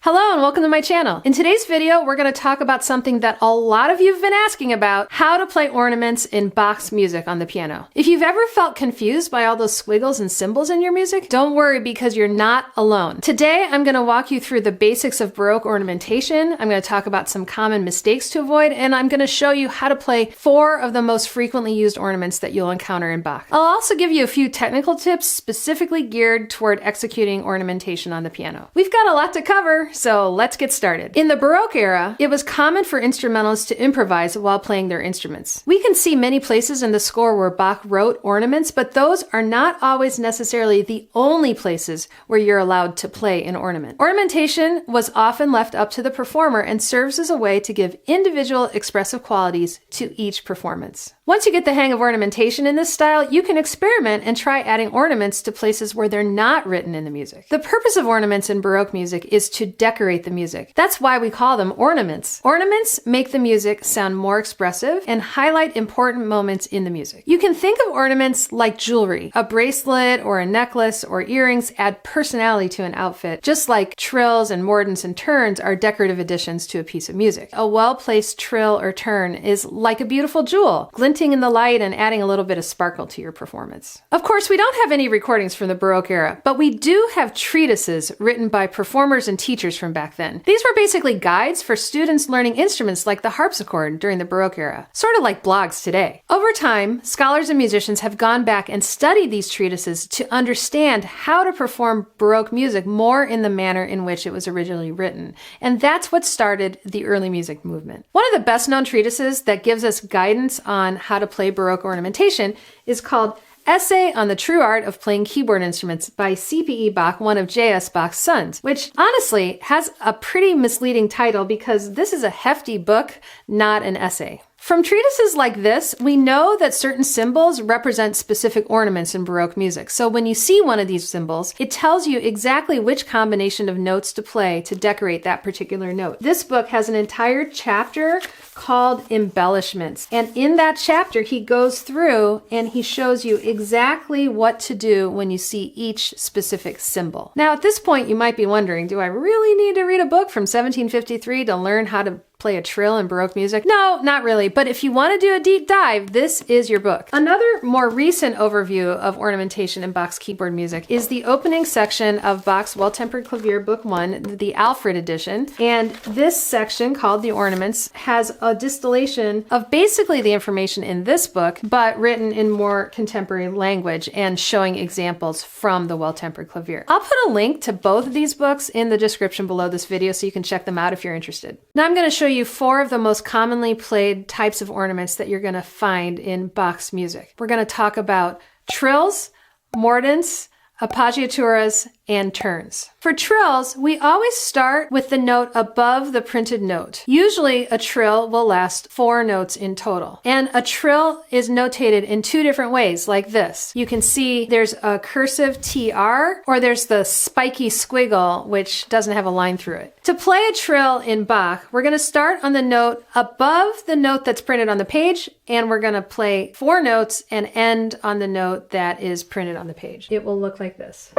Hello and welcome to my channel. In today's video, we're going to talk about something that a lot of you have been asking about, how to play ornaments in Bach's music on the piano. If you've ever felt confused by all those squiggles and symbols in your music, don't worry because you're not alone. Today, I'm going to walk you through the basics of Baroque ornamentation. I'm going to talk about some common mistakes to avoid, and I'm going to show you how to play 4 of the most frequently used ornaments that you'll encounter in Bach. I'll also give you a few technical tips specifically geared toward executing ornamentation on the piano. We've got a lot to cover, so let's get started. In the Baroque era, it was common for instrumentalists to improvise while playing their instruments. We can see many places in the score where Bach wrote ornaments, but those are not always necessarily the only places where you're allowed to play an ornament. Ornamentation was often left up to the performer and serves as a way to give individual expressive qualities to each performance. Once you get the hang of ornamentation in this style, you can experiment and try adding ornaments to places where they're not written in the music. The purpose of ornaments in Baroque music is to decorate the music. That's why we call them ornaments. Ornaments make the music sound more expressive and highlight important moments in the music. You can think of ornaments like jewelry. A bracelet or a necklace or earrings add personality to an outfit, just like trills and mordents and turns are decorative additions to a piece of music. A well-placed trill or turn is like a beautiful jewel, glinting in the light and adding a little bit of sparkle to your performance. Of course, we don't have any recordings from the Baroque era, but we do have treatises written by performers and teachers from back then. These were basically guides for students learning instruments like the harpsichord during the Baroque era, sort of like blogs today. Over time, scholars and musicians have gone back and studied these treatises to understand how to perform Baroque music more in the manner in which it was originally written. And that's what started the early music movement. One of the best known treatises that gives us guidance on how to play Baroque ornamentation is called Essay on the True Art of Playing Keyboard Instruments by C.P.E. Bach, one of J.S. Bach's sons, which honestly has a pretty misleading title because this is a hefty book, not an essay. From treatises like this, we know that certain symbols represent specific ornaments in Baroque music. So when you see one of these symbols, it tells you exactly which combination of notes to play to decorate that particular note. This book has an entire chapter called Embellishments. And in that chapter, he goes through and he shows you exactly what to do when you see each specific symbol. Now, at this point, you might be wondering, do I really need to read a book from 1753 to learn how to play a trill in Baroque music? No, not really. But if you want to do a deep dive, this is your book. Another more recent overview of ornamentation in Bach's keyboard music is the opening section of Bach's Well-Tempered Clavier, Book 1, the Alfred edition. And this section, called the Ornaments, has a distillation of basically the information in this book, but written in more contemporary language and showing examples from the Well-Tempered Clavier. I'll put a link to both of these books in the description below this video so you can check them out if you're interested. Now I'm going to show you 4 of the most commonly played types of ornaments that you're going to find in Bach's music. We're going to talk about trills, mordents, appoggiaturas, and turns. For trills, we always start with the note above the printed note. Usually a trill will last 4 notes in total. And a trill is notated in 2 different ways, like this. You can see there's a cursive TR, or there's the spiky squiggle, which doesn't have a line through it. To play a trill in Bach, we're going to start on the note above the note that's printed on the page, and we're going to play 4 notes and end on the note that is printed on the page. It will look like this.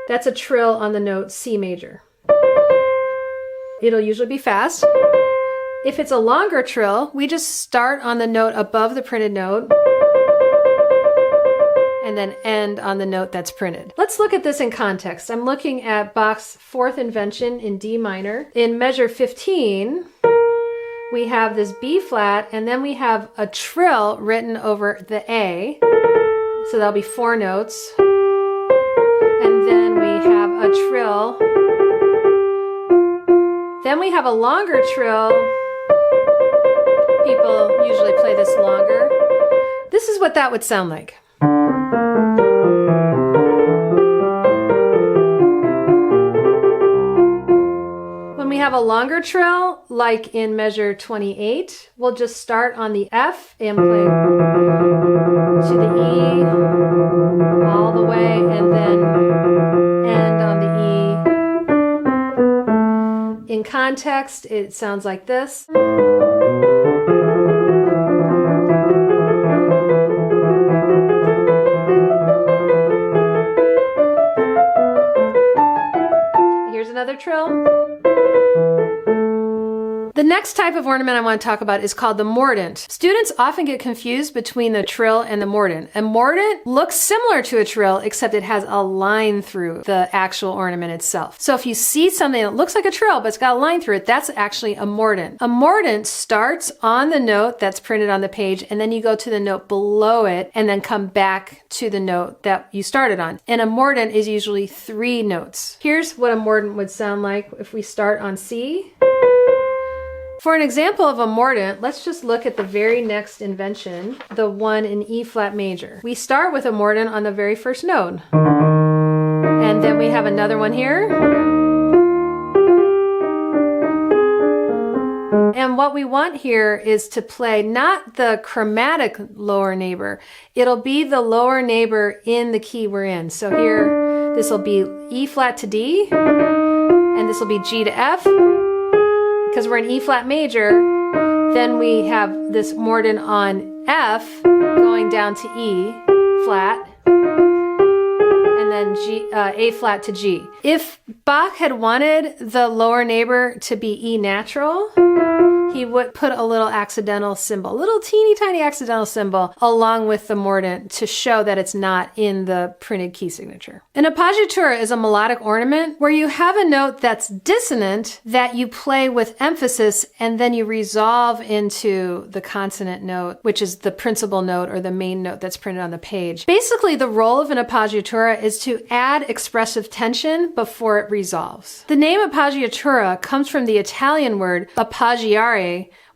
That's a trill on the note C major. It'll usually be fast. If it's a longer trill, we just start on the note above the printed note and then end on the note that's printed. Let's look at this in context. I'm looking at Bach's 4th Invention in D minor. In measure 15, we have this B flat, and then we have a trill written over the A. So that'll be 4 notes. And then we have a trill. Then we have a longer trill. People usually play this longer. This is what that would sound like. When we have a longer trill, like in measure 28, we'll just start on the F and play to the E all the way, and then end on the E. In context, it sounds like this. another trill. The next type of ornament I want to talk about is called the mordent. Students often get confused between the trill and the mordent. A mordent looks similar to a trill, except it has a line through the actual ornament itself. So if you see something that looks like a trill, but it's got a line through it, that's actually a mordent. A mordent starts on the note that's printed on the page, and then you go to the note below it, and then come back to the note that you started on. And a mordent is usually 3 notes. Here's what a mordent would sound like if we start on C. For an example of a mordent, let's just look at the very next invention, the one in E flat major. We start with a mordent on the very first note. And then we have another one here. And what we want here is to play not the chromatic lower neighbor, it'll be the lower neighbor in the key we're in. So here, this will be E flat to D, and this will be G to F. Because we're in E flat major, then we have this mordent on F going down to E flat, and then A flat to G. If Bach had wanted the lower neighbor to be E natural, he would put a little accidental symbol, a little teeny tiny accidental symbol along with the mordent to show that it's not in the printed key signature. An appoggiatura is a melodic ornament where you have a note that's dissonant that you play with emphasis and then you resolve into the consonant note, which is the principal note or the main note that's printed on the page. Basically, the role of an appoggiatura is to add expressive tension before it resolves. The name appoggiatura comes from the Italian word appoggiare,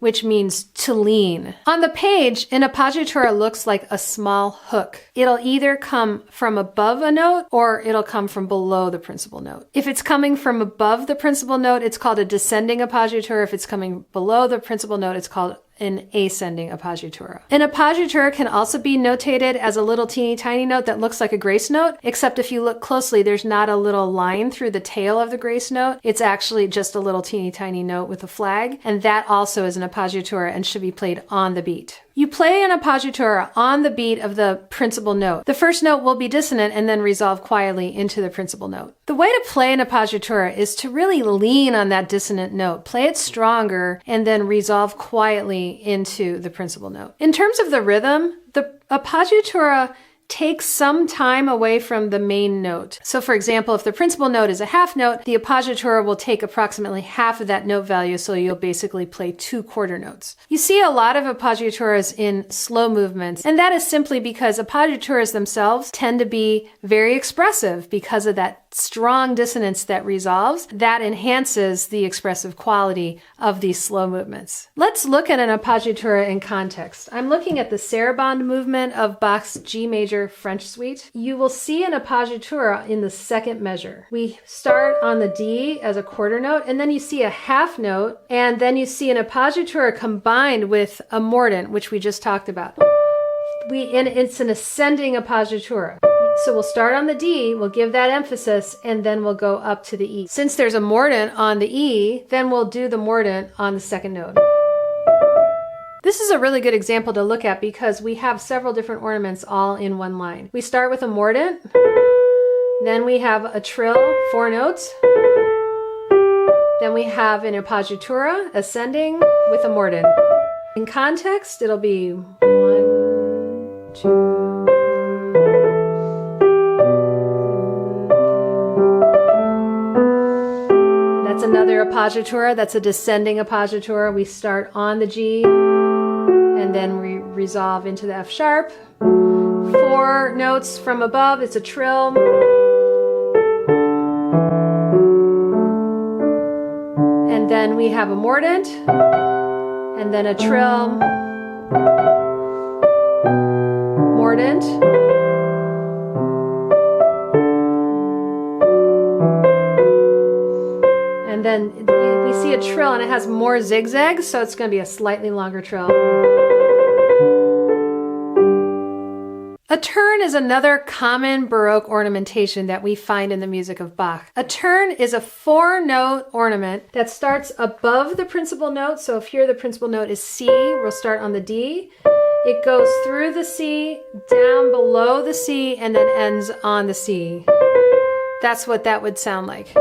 which means to lean. On the page, an appoggiatura looks like a small hook. It'll either come from above a note or it'll come from below the principal note. If it's coming from above the principal note, it's called a descending appoggiatura. If it's coming below the principal note, it's called an ascending appoggiatura. An appoggiatura can also be notated as a little teeny tiny note that looks like a grace note, except if you look closely, there's not a little line through the tail of the grace note. It's actually just a little teeny tiny note with a flag, and that also is an appoggiatura and should be played on the beat. You play an appoggiatura on the beat of the principal note. The first note will be dissonant and then resolve quietly into the principal note. The way to play an appoggiatura is to really lean on that dissonant note, play it stronger, and then resolve quietly into the principal note. In terms of the rhythm, the appoggiatura takes some time away from the main note. So for example, if the principal note is a half note, the appoggiatura will take approximately half of that note value, so you'll basically play 2 quarter notes. You see a lot of appoggiaturas in slow movements, and that is simply because appoggiaturas themselves tend to be very expressive because of that strong dissonance that resolves. That enhances the expressive quality of these slow movements. Let's look at an appoggiatura in context. I'm looking at the Sarabande movement of Bach's G major French suite. You will see an appoggiatura in the second measure. We start on the D as a quarter note, and then you see a half note, and then you see an appoggiatura combined with a mordent, which we just talked about. It's an ascending appoggiatura. So we'll start on the D, we'll give that emphasis, and then we'll go up to the E. Since there's a mordent on the E, then we'll do the mordent on the second note. This is a really good example to look at because we have several different ornaments all in one line. We start with a mordent, then we have a trill, 4 notes, then we have an appoggiatura ascending with a mordent. In context, it'll be 1, 2, another appoggiatura. That's a descending appoggiatura. We start on the G and then we resolve into the F sharp. 4 notes from above, it's a trill. And then we have a mordent and then a trill, mordent. And then we see a trill and it has more zigzags, so it's going to be a slightly longer trill. A turn is another common Baroque ornamentation that we find in the music of Bach. A turn is a 4-note ornament that starts above the principal note. So if here the principal note is C, we'll start on the D. It goes through the C, down below the C, and then ends on the C. That's what that would sound like.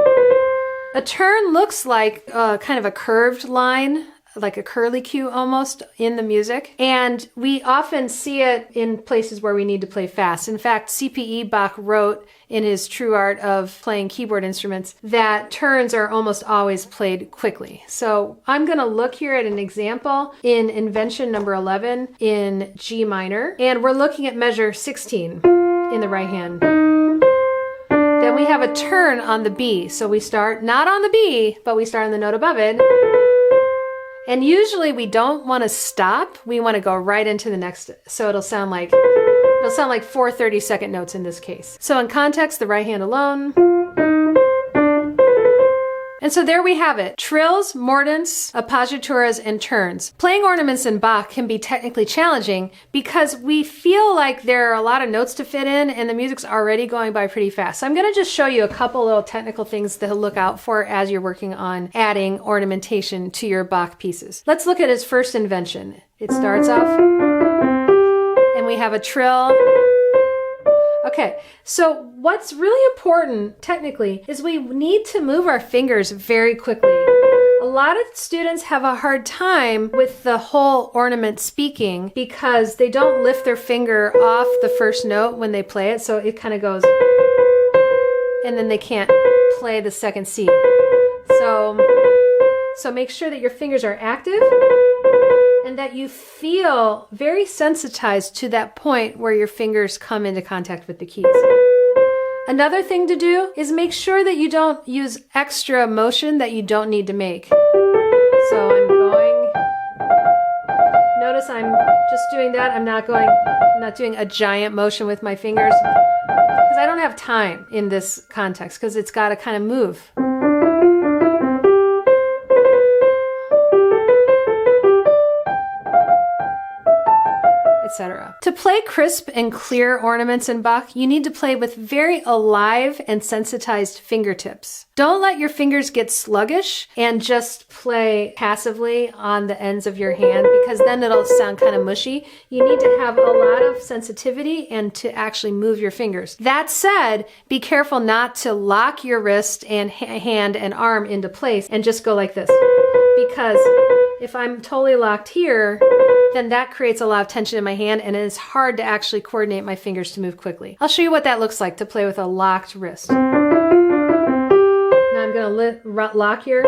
A turn looks like kind of a curved line, like a curlicue almost in the music. And we often see it in places where we need to play fast. In fact, CPE Bach wrote in his True Art of Playing Keyboard Instruments that turns are almost always played quickly. So I'm going to look here at an example in Invention number 11 in G minor. And we're looking at measure 16 in the right hand. Then we have a turn on the B. So we start not on the B, but we start on the note above it. And usually we don't want to stop. We want to go right into the next. So it'll sound like 4 30-second notes in this case. So in context, the right hand alone. And so there we have it. Trills, Mordents, Appoggiaturas, and turns. Playing ornaments in Bach can be technically challenging because we feel like there are a lot of notes to fit in and the music's already going by pretty fast. So I'm going to just show you a couple little technical things to look out for as you're working on adding ornamentation to your Bach pieces. Let's look at his first invention. It starts off and we have a trill. Okay, so what's really important technically is we need to move our fingers very quickly. A lot of students have a hard time with the whole ornament speaking because they don't lift their finger off the first note when they play it, so it kind of goes, and then they can't play the second C. So make sure that your fingers are active and that you feel very sensitized to that point where your fingers come into contact with the keys. Another thing to do is make sure that you don't use extra motion that you don't need to make. So I'm going, notice I'm just doing that. I'm not doing a giant motion with my fingers because I don't have time in this context because it's got to kind of move. Etc. To play crisp and clear ornaments in Bach, you need to play with very alive and sensitized fingertips. Don't let your fingers get sluggish and just play passively on the ends of your hand because then it'll sound kind of mushy. You need to have a lot of sensitivity and to actually move your fingers. That said, be careful not to lock your wrist and hand and arm into place and just go like this. Because if I'm totally locked here, then that creates a lot of tension in my hand and it is hard to actually coordinate my fingers to move quickly. I'll show you what that looks like to play with a locked wrist. Now I'm going to lock here.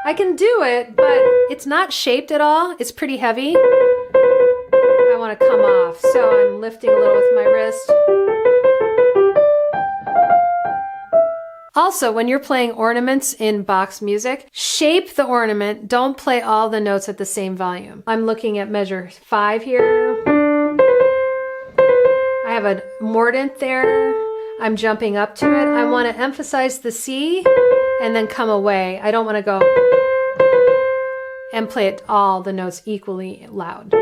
I can do it, but it's not shaped at all. It's pretty heavy. I want to come off, so I'm lifting a little with my wrist. Also, when you're playing ornaments in Bach's music, shape the ornament. Don't play all the notes at the same volume. I'm looking at measure 5 here. I have a mordent there. I'm jumping up to it. I want to emphasize the C and then come away. I don't want to go and play it all the notes equally loud,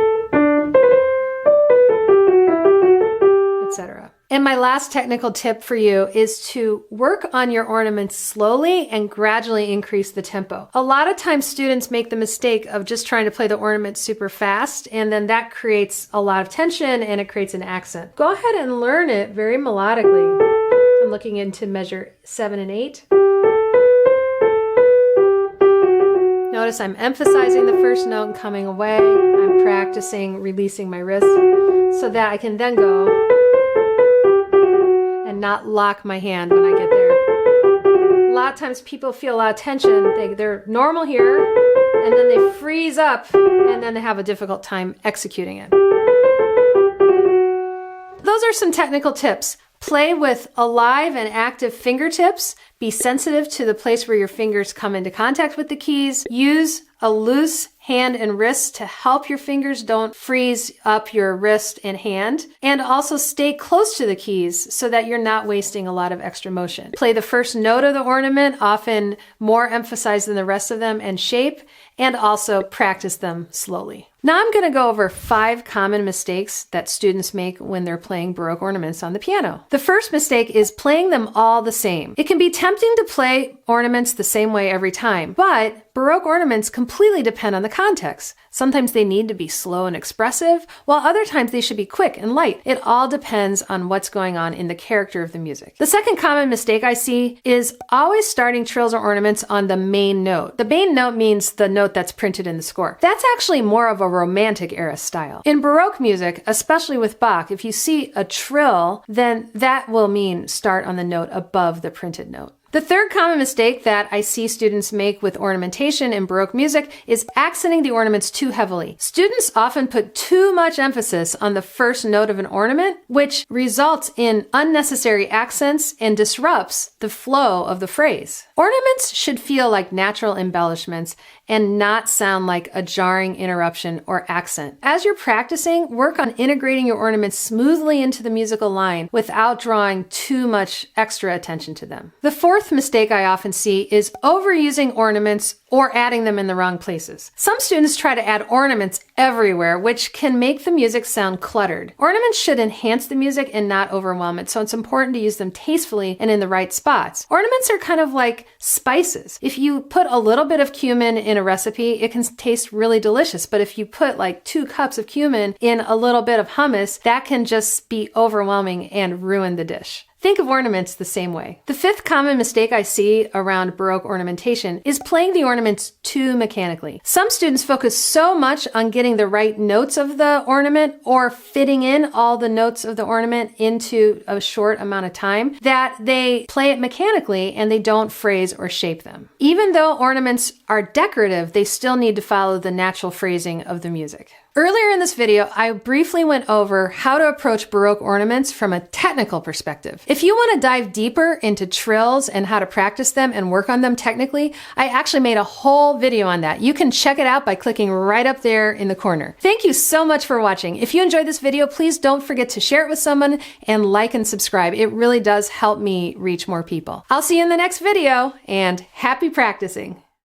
etc. And my last technical tip for you is to work on your ornaments slowly and gradually increase the tempo. A lot of times students make the mistake of just trying to play the ornament super fast, and then that creates a lot of tension and it creates an accent. Go ahead and learn it very melodically. I'm looking into measure 7 and 8. Notice I'm emphasizing the first note and coming away. I'm practicing releasing my wrist so that I can then go and not lock my hand when I get there. A lot of times people feel a lot of tension. They're normal here, and then they freeze up, and then they have a difficult time executing it. Those are some technical tips. Play with alive and active fingertips. Be sensitive to the place where your fingers come into contact with the keys. Use a loose hand and wrist to help your fingers don't freeze up your wrist and hand. And also stay close to the keys so that you're not wasting a lot of extra motion. Play the first note of the ornament, often more emphasized than the rest of them, and shape, and also practice them slowly. Now I'm going to go over 5 common mistakes that students make when they're playing Baroque ornaments on the piano. The first mistake is playing them all the same. It can be tempting to play ornaments the same way every time, but Baroque ornaments completely depend on the context. Sometimes they need to be slow and expressive, while other times they should be quick and light. It all depends on what's going on in the character of the music. The second common mistake I see is always starting trills or ornaments on the main note. The main note means the note that's printed in the score. That's actually more of a Romantic era style. In Baroque music, especially with Bach, if you see a trill, then that will mean start on the note above the printed note. The third common mistake that I see students make with ornamentation in Baroque music is accenting the ornaments too heavily. Students often put too much emphasis on the first note of an ornament, which results in unnecessary accents and disrupts the flow of the phrase. Ornaments should feel like natural embellishments and not sound like a jarring interruption or accent. As you're practicing, work on integrating your ornaments smoothly into the musical line without drawing too much extra attention to them. The fourth mistake I often see is overusing ornaments or adding them in the wrong places. Some students try to add ornaments everywhere, which can make the music sound cluttered. Ornaments should enhance the music and not overwhelm it, so it's important to use them tastefully and in the right spots. Ornaments are kind of like spices. If you put a little bit of cumin in a recipe, it can taste really delicious, but if you put like 2 cups of cumin in a little bit of hummus, that can just be overwhelming and ruin the dish. Think of ornaments the same way. The fifth common mistake I see around Baroque ornamentation is playing the ornaments too mechanically. Some students focus so much on getting the right notes of the ornament or fitting in all the notes of the ornament into a short amount of time that they play it mechanically and they don't phrase or shape them. Even though ornaments are decorative, they still need to follow the natural phrasing of the music. Earlier in this video, I briefly went over how to approach Baroque ornaments from a technical perspective. If you want to dive deeper into trills and how to practice them and work on them technically, I actually made a whole video on that. You can check it out by clicking right up there in the corner. Thank you so much for watching. If you enjoyed this video, please don't forget to share it with someone and like and subscribe. It really does help me reach more people. I'll see you in the next video, and happy practicing.